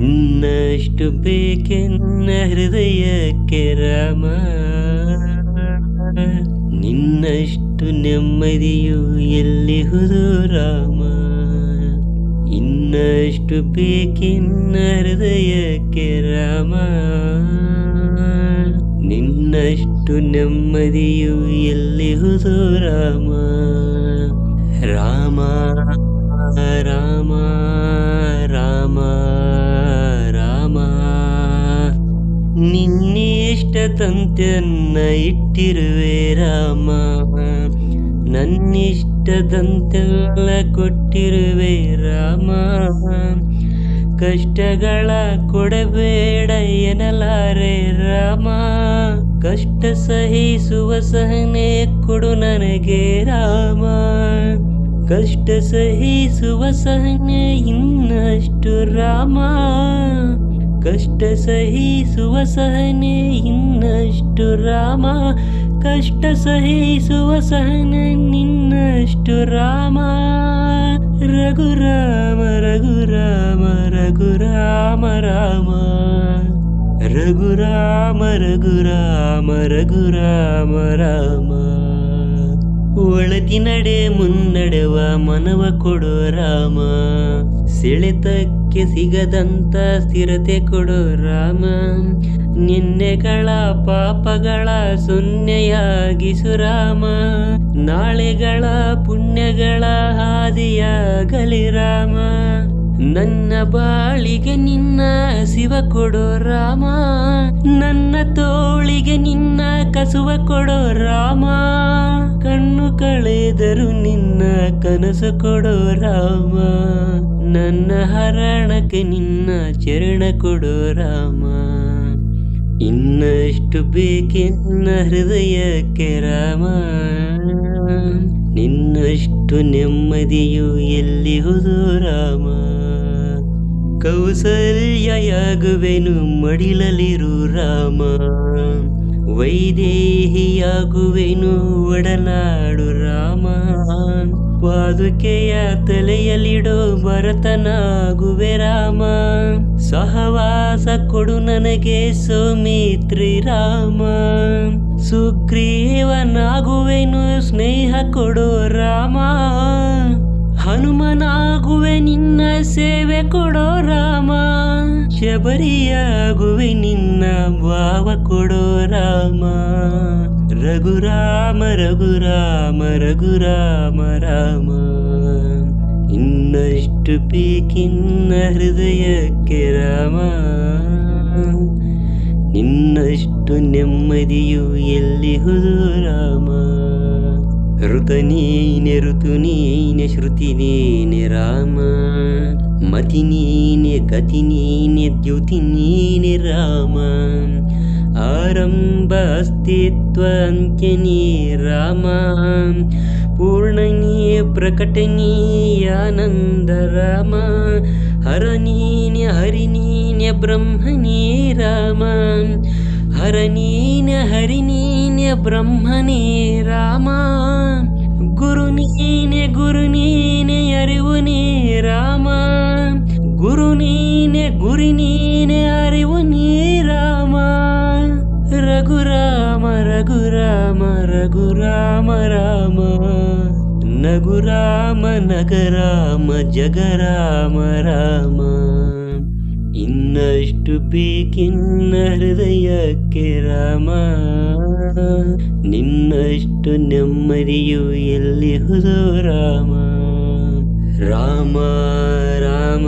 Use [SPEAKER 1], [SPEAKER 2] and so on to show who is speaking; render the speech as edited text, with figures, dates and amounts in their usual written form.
[SPEAKER 1] ಇನ್ನಷ್ಟು ಬೇಕೆನ್ನ ಹೃದಯಕ್ಕೆ ರಾಮ, ನಿನ್ನಷ್ಟು ನೆಮ್ಮದಿಯು ಎಲ್ಲಿಹುದು ರಾಮ. ಇನ್ನಷ್ಟು ಬೇಕೆನ್ನ ಹೃದಯಕ್ಕೆ ರಾಮ, ನಿನ್ನಷ್ಟು ನೆಮ್ಮದಿಯು ಎಲ್ಲಿಹುದು ರಾಮ. ರಾಮ ರಾಮ ರಾಮ ರಾಮ, ನಿನ್ನಿಷ್ಟದಂತೆನ್ನ ಇಟ್ಟಿರುವೆ ರಾಮ, ನನ್ನಿಷ್ಟದಂತೆಲ್ಲ ಕೊಟ್ಟಿರುವೆ ರಾಮ. ಕಷ್ಟಗಳ ಕೊಡಬೇಡ ಎನ್ನಲಾರೆ ರಾಮ, ಕಷ್ಟ ಸಹಿಸುವ ಸಹನೆ ಕೊಡು ನನಗೆ ರಾಮ. ಕಷ್ಟ ಸಹಿಸುವ ಸಹನೆ ಇನ್ನಷ್ಟು ರಾಮ, ಕಷ್ಟ ಸಹಿಸುವ ಸಹನೆ ಇನ್ನಷ್ಟು ರಾಮ. ಕಷ್ಟ ಸಹಿಸುವ ಸಹನೆ ನಿನ್ನಷ್ಟು ರಾಮ. ರಘುರಾಮ ರಘುರಾಮ ರಘುರಾಮ ರಾಮ, ರಘುರಾಮ ರಘುರಾಮ ರಘುರಾಮ ರಾಮ. ಒಳತಿ ನಡೆ ಮುನ್ನಡೆವ ಮನವ ಕೊಡು ರಾಮ, ಸೆಳೆತಕ್ಕೆ ಸಿಗದಂತ ಸ್ಥಿರತೆ ಕೊಡು ರಾಮ. ನಿನ್ನೆಗಳ ಪಾಪಗಳ ಸೊನ್ನೆಯಾಗಿಸು ರಾಮ, ನಾಳೆಗಳ ಪುಣ್ಯಗಳ ಹಾದಿಯಾಗಲಿ ರಾಮ. ನನ್ನ ಬಾಳಿಗೆ ನಿನ್ನ ಶಿವ ಕೊಡು ರಾಮ, ನನ್ನ ತೋಳಿಗೆ ನಿನ್ನ ಕಸುವ ಕೊಡು ರಾಮ. ಕಣ್ಣು ಕಳೆದರು ನಿನ್ನ ಕನಸು ಕೊಡು ರಾಮ, ನನ್ನ ಹರಣಕ್ಕೆ ನಿನ್ನ ಚರಣ ಕೊಡು ರಾಮ. ಇನ್ನಷ್ಟು ಬೇಕೆನ್ನ ಹೃದಯಕ್ಕೆ ರಾಮ, ನಿನ್ನಷ್ಟು ನೆಮ್ಮದಿಯು ಎಲ್ಲಿಹುದು ರಾಮ. ಕೌಸಲ್ಯಾಗುವೆನು ಮಡಿಲಲಿರು ರಾಮ, ವೈದೇಹಿಯಾಗುವೆನು ಒಡನಾಡು ರಾಮ. ಪಾದುಕೆಯ ತಲೆಯಲ್ಲಿಡೋ ಭರತನಾಗುವೆ ರಾಮ, ಸಹವಾಸ ಕೊಡು ನನಗೆ ಸೌಮಿತ್ರಿ ರಾಮ. ಸುಗ್ರೀವನಾಗುವೆನು ಸ್ನೇಹ ಕೊಡು ರಾಮ, ಹನುಮನಾಗುವೆ ನಿನ್ನ ಸೇವೆ ಕೊಡೋ ರಾಮ. ಶಬರಿಯಾಗುವೆ ನಿನ್ನ ಭಾವ ಕೊಡೋ ರಾಮ. ರಘುರಾಮ ರಘುರಾಮ ರಘುರಾಮ ರಾಮ, ಇನ್ನಷ್ಟು ಬೇಕಿನ್ನ ಹೃದಯಕ್ಕೆ ರಾಮ, ನಿನ್ನಷ್ಟು ನೆಮ್ಮದಿಯು ಎಲ್ಲಿಹುದು ರಾಮ. ಋತು ನೀನೆ ಋತು ನೀನೆ ಶ್ರುತಿ ನೀನೆ ರಾಮ, ಮತಿ ನೀನೆ ಗತಿ ನೀನೆ ದ್ಯುತಿ ನೀನೆ ರಾಮ. ಆರಂಭ ಅಸ್ತಿತ್ವ ಅಂತ್ಯ ನೀ ರಾಮ, ಪೂರ್ಣ ನೀ ಪ್ರಕಟ ನೀ ಆನಂದ ರಾಮ. ಹರ ನೀನೆ ಹರಿ ನೀನೆ ಬ್ರಹ್ಮ ನೀ ರಾಮ, ಹರ ನೀನೆ ಹರಿ ನೀನೆ ಬ್ರಹ್ಮ ನೀ ರಾಮ. ಗುರು ನೀನೆ ಅರಿವು ನೀ ರಾಮ, ಗುರು ನೀನೆ ಗುರಿ ನೀನೆ ಅರಿವು ನೀ ರಾಮ. ರಘುರಾಮ ರಘುರಾಮ ರಘುರಾಮ ರಾಮ, ನಗುರಾಮ ನಗರಾಮ ಜಗರಾಮ ರಾಮ. ಇನ್ನಷ್ಟು ಬೇಕಿನ್ನ ಹೃದಯಕ್ಕೆ ರಾಮ, ನಿನ್ನಷ್ಟು ನೆಮ್ಮದಿಯು ಎಲ್ಲಿಹುದು ರಾಮ. ರಾಮ ರಾಮ